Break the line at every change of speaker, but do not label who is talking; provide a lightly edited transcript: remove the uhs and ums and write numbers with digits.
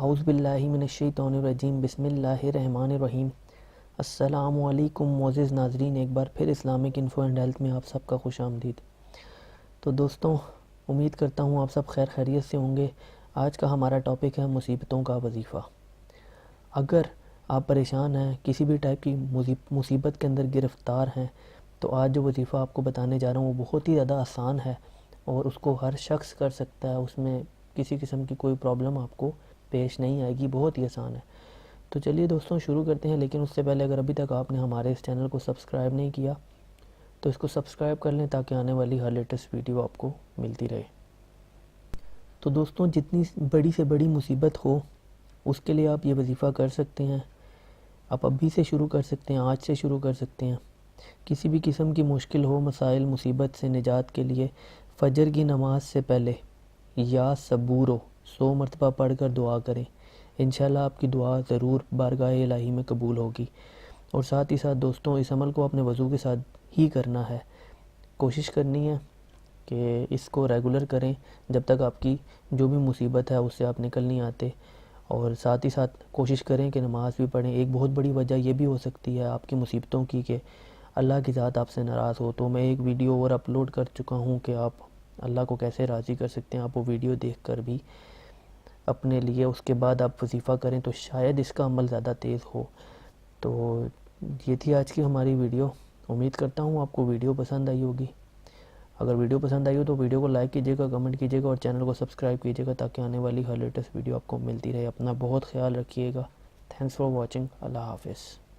اعوذ باللہ من الشیطان الرجیم، بسم اللہ الرحمن الرحیم۔ السلام علیکم معزز ناظرین، ایک بار پھر اسلامک انفو اینڈ ہیلتھ میں آپ سب کا خوش آمدید۔ تو دوستوں، امید کرتا ہوں آپ سب خیر خیریت سے ہوں گے۔ آج کا ہمارا ٹاپک ہے مصیبتوں کا وظیفہ۔ اگر آپ پریشان ہیں، کسی بھی ٹائپ کی مصیبت کے اندر گرفتار ہیں، تو آج جو وظیفہ آپ کو بتانے جا رہا ہوں وہ بہت ہی زیادہ آسان ہے اور اس کو ہر شخص کر سکتا ہے۔ اس میں کسی قسم کی کوئی پرابلم آپ کو پیش نہیں آئے گی، بہت ہی آسان ہے۔ تو چلیے دوستوں شروع کرتے ہیں، لیکن اس سے پہلے اگر ابھی تک آپ نے ہمارے اس چینل کو سبسکرائب نہیں کیا تو اس کو سبسکرائب کر لیں تاکہ آنے والی ہر لیٹسٹ ویڈیو آپ کو ملتی رہے۔ تو دوستوں، جتنی بڑی سے بڑی مصیبت ہو اس کے لیے آپ یہ وظیفہ کر سکتے ہیں۔ آپ ابھی سے شروع کر سکتے ہیں، آج سے شروع کر سکتے ہیں۔ کسی بھی قسم کی مشکل ہو، مسائل مصیبت سے نجات کے لیے فجر کی نماز سے پہلے یا صبورو 100 مرتبہ پڑھ کر دعا کریں۔ انشاءاللہ آپ کی دعا ضرور بارگاہ الہی میں قبول ہوگی۔ اور ساتھ ہی ساتھ دوستوں، اس عمل کو اپنے وضو کے ساتھ ہی کرنا ہے۔ کوشش کرنی ہے کہ اس کو ریگولر کریں جب تک آپ کی جو بھی مصیبت ہے اس سے آپ نکل نہیں آتے۔ اور ساتھ ہی ساتھ کوشش کریں کہ نماز بھی پڑھیں۔ ایک بہت بڑی وجہ یہ بھی ہو سکتی ہے آپ کی مصیبتوں کی کہ اللہ کی ذات آپ سے ناراض ہو۔ تو میں ایک ویڈیو اور اپلوڈ کر چکا ہوں کہ آپ اللہ کو کیسے راضی کر سکتے ہیں۔ آپ وہ ویڈیو دیکھ کر بھی اپنے لیے اس کے بعد آپ وظیفہ کریں تو شاید اس کا عمل زیادہ تیز ہو۔ تو یہ تھی آج کی ہماری ویڈیو۔ امید کرتا ہوں آپ کو ویڈیو پسند آئی ہوگی۔ اگر ویڈیو پسند آئی ہو تو ویڈیو کو لائک کیجیے گا، کمنٹ کیجیے گا اور چینل کو سبسکرائب کیجیے گا تاکہ آنے والی ہر لیٹسٹ ویڈیو آپ کو ملتی رہے۔ اپنا بہت خیال رکھیے گا۔ Thanks for watching. اللہ حافظ۔